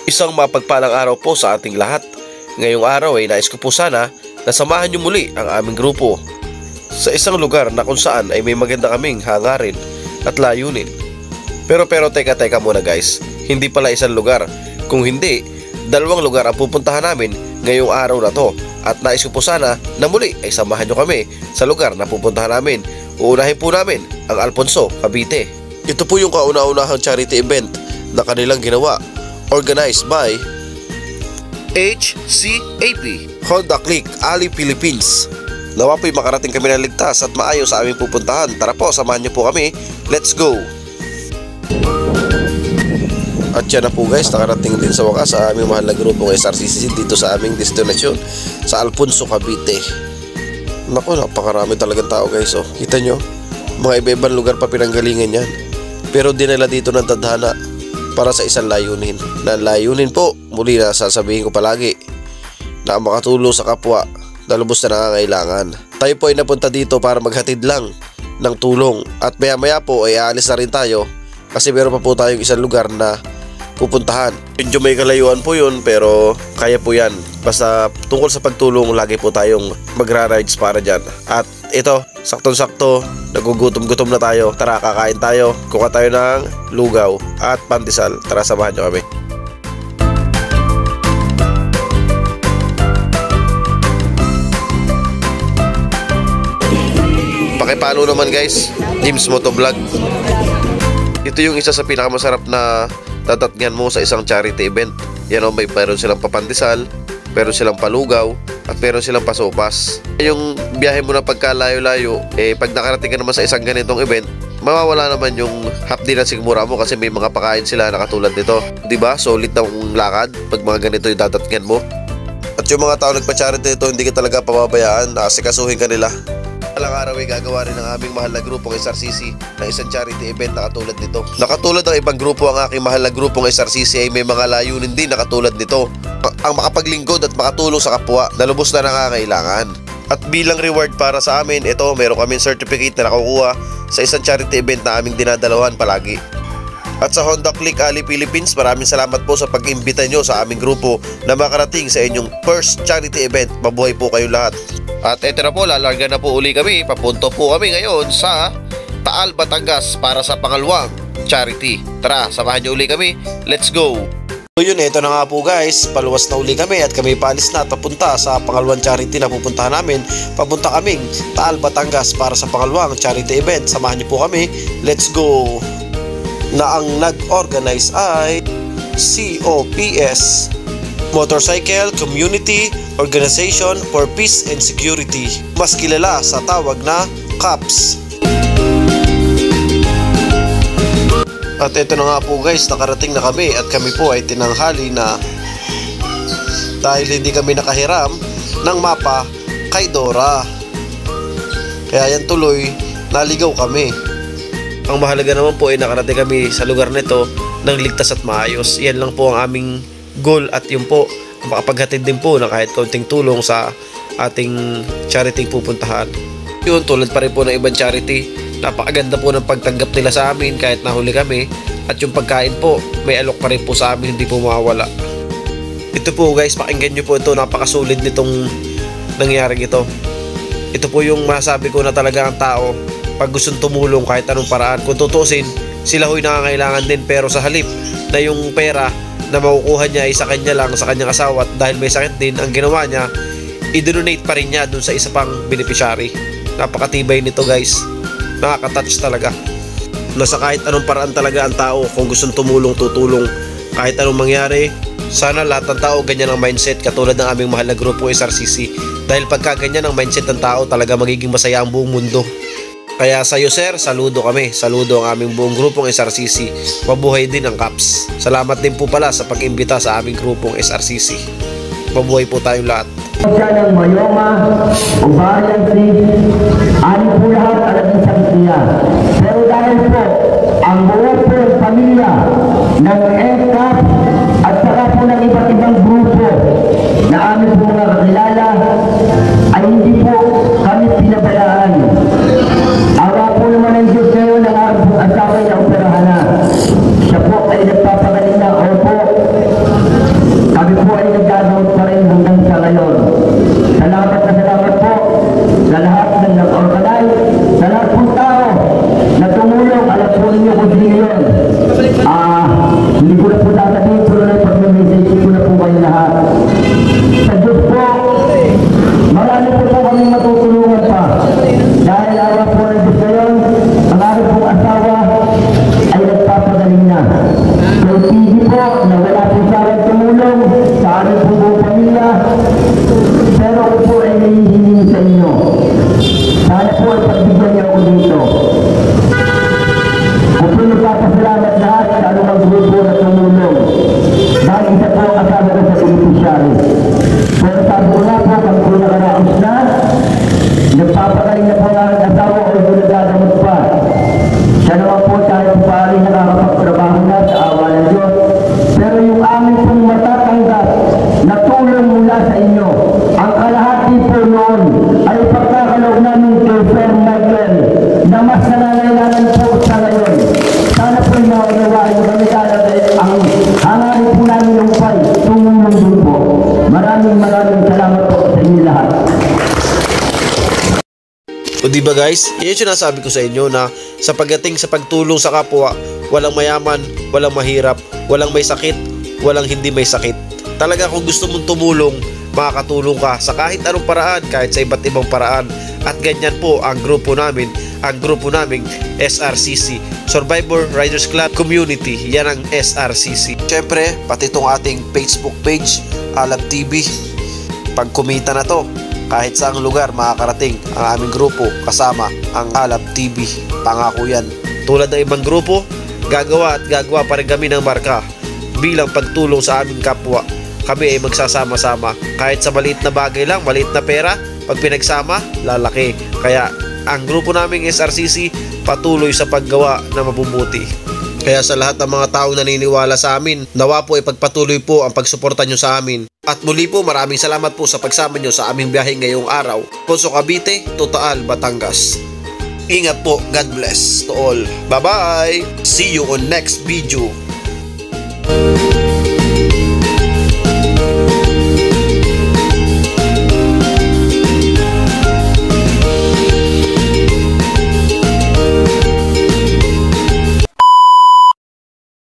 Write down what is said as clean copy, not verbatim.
Isang mapagpalang araw po sa ating lahat. Ngayong araw ay nais ko po sana na samahan niyo muli ang aming grupo sa isang lugar na kung saan ay may maganda kaming hangarin at layunin. Pero teka muna guys, hindi pala isang lugar, kung hindi, dalawang lugar ang pupuntahan namin ngayong araw na to. At nais ko po sana na muli ay samahan nyo kami sa lugar na pupuntahan namin. Uunahin po namin ang Alfonso, Cavite. Ito po yung kauna-unahang charity event na kanilang ginawa, organized by HCAP, Honda Click, Ali Philippines. Nawa po'y makarating kami ng ligtas at maayos sa aming pupuntahan. Tara po, samahan niyo po kami. Let's go! At yan na po guys, nakarating din sa wakas sa aming mahal na grupong SRCC dito sa aming destinasyon sa Alfonso, Cavite. Naku, napakarami talagang tao guys. Oh, kita nyo, mga iba-ibang lugar pa pinanggalingan yan. Pero dinala dito ng tadhana para sa isang layunin. Na layunin po, muli na sasabihin ko palagi, na makatulong sa kapwa na lubos na nangangailangan. Tayo po ay napunta dito para maghatid lang ng tulong. At maya po ay aalis na rin tayo kasi meron pa po tayong isang lugar na pupuntahan. Medyo may kalayuan po yun pero kaya po yan. Basta tungkol sa pagtulong, lagi po tayong magra-rides para dyan. At ito, saktong-sakto, nagugutom-gutom na tayo. Tara, kakain tayo. Kuha tayo ng lugaw at pandesal. Tara, samahan nyo kami. Pakipalo naman guys, James Motovlog. Ito yung isa sa pinakamasarap na tatatgan mo sa isang charity event. Yan o, meron silang papandesal, meron silang palugaw, at meron silang pasopas. Yung biyahe mo na pagkalayo-layo, pag nakarating ka naman sa isang ganitong event, mawawala naman yung half din na sigmura mo kasi may mga pakain sila na katulad nito. Diba? Solid na lakad pag mga ganito yung tatatgan mo. At yung mga tao nagpa-charity nito, hindi ka talaga pababayaan, asikasuhin ka nila. Alang araw ay gagawa rin ng aming mahal na grupong SRCC na isang charity event na katulad nito. Nakatulad ng ibang grupo, ang aking mahal na grupong SRCC ay may mga layunin din na katulad nito. Ang makapaglingkod at makatulong sa kapwa na lubos na nangangailangan. At bilang reward para sa amin, ito, meron kaming certificate na nakukuha sa isang charity event na aming dinadalawan palagi. At sa Honda Click, Ali Philippines, maraming salamat po sa pag-imbita nyo sa aming grupo na makarating sa inyong first charity event. Mabuhay po kayo lahat. At eto na po, lalarga na po uli kami. Papunto po kami ngayon sa Taal, Batangas para sa pangalawang charity. Tara, samahan nyo uli kami. Let's go! So yun, eto na nga po guys. Paluwas na uli kami at kami paalis na at papunta sa pangalawang charity na pupuntahan namin. Papunta kaming Taal, Batangas para sa pangalawang charity event. Samahan nyo po kami. Let's go! Na ang nag-organize ay COPS, Motorcycle Community Organization for Peace and Security, mas kilala sa tawag na COPS. At ito na nga po guys, nakarating na kami at kami po ay tinanghali na dahil hindi kami nakahiram ng mapa kay Dora. Kaya yan tuloy, naligaw kami. Ang mahalaga naman po ay nakarating kami sa lugar nito ng ligtas at maayos. Yan lang po ang aming goal at yun po, makapaghatid din po na kahit kaunting tulong sa ating charity pupuntahan. Yun, tulad pa rin po ng ibang charity, napakaganda po ng pagtanggap nila sa amin kahit nahuli kami. At yung pagkain po, may alok pa rin po sa amin, hindi po mawawala. Ito po guys, pakinggan nyo po ito, napakasulit nitong nangyaring ito. Ito po yung masabi ko na talaga ang tao pag gustong tumulong kahit anong paraan. Kung tutusin, sila ho'y nangangailangan din, pero sa halip na yung pera na makukuha niya ay sa kanya lang, sa kanyang asawa, at dahil may sakit din, ang ginawa niya, i-donate pa rin niya dun sa isa pang beneficiary. Napakatibay nito guys, nakaka-touch talaga. Nasa kahit anong paraan talaga ang tao, kung gustong tumulong, tutulong kahit anong mangyari. Sana lahat ng tao ganyan ang mindset katulad ng aming mahal na grupo SRCC, dahil pagka ganyan ang mindset ng tao, talaga magiging masaya ang buong mundo. Kaya sa iyo sir, saludo kami. Saludo ang aming buong grupong SRCC. Mabuhay din ang COPS. Salamat din po pala sa pag-imbita sa aming grupong SRCC. Mabuhay po tayong lahat. Siya ng mayoma, ubayan si, ano po lahat alaging sakit niya. Pero dahil po, ang buong po ng pamilya ng ECAP at saka po ng iba't ibang grupo na aming po mga kakilala ay hindi po kami pinabayaan. Awa po naman ang Diyos ngayon ng asawa niya operahan na. Siya po ay nagpapagaling na opo. asawa o nagagamot pa. Siya naman po tayo pari nakakapagtrabaho na sa awa ng Diyos. Pero yung amin pong matatanggap na tulong mula sa inyo, ang kalahati po noon ay pagkakalog namin kay Sir Michael na mas nananailangan po sa ngayon. Sana po yung maunawaan yung kami talaga ang hangarin po namin yung pay, tumulong din po. Maraming salamat po sa inyo lahat. O diba guys, yun yung sinasabi ko sa inyo na sa pagdating sa pagtulong sa kapwa, walang mayaman, walang mahirap, walang may sakit, walang hindi may sakit. Talaga kung gusto mong tumulong, makakatulong ka sa kahit anong paraan, kahit sa iba't ibang paraan. At ganyan po ang grupo naming SRCC, Survivor Riders Club Community. Yan ang SRCC. Siyempre, pati itong ating Facebook page, Alab TV. Pag kumita na to, kahit saang lugar makakarating ang aming grupo kasama ang Alab TV. Pangako yan. Tulad ng ibang grupo, gagawa pa rin kami ng marka bilang pagtulong sa aming kapwa. Kami ay magsasama-sama. Kahit sa maliit na bagay lang, maliit na pera, pag pinagsama, lalaki. Kaya ang grupo naming SRCC patuloy sa paggawa na mabubuti. Kaya sa lahat ng mga taong naniniwala sa amin, nawa po ipagpatuloy po ang pagsuporta nyo sa amin. At muli po, maraming salamat po sa pagsama nyo sa aming biyahe ngayong araw. Ponso Cavite, Totaal, Batangas. Ingat po. God bless to all. Bye-bye. See you on next video.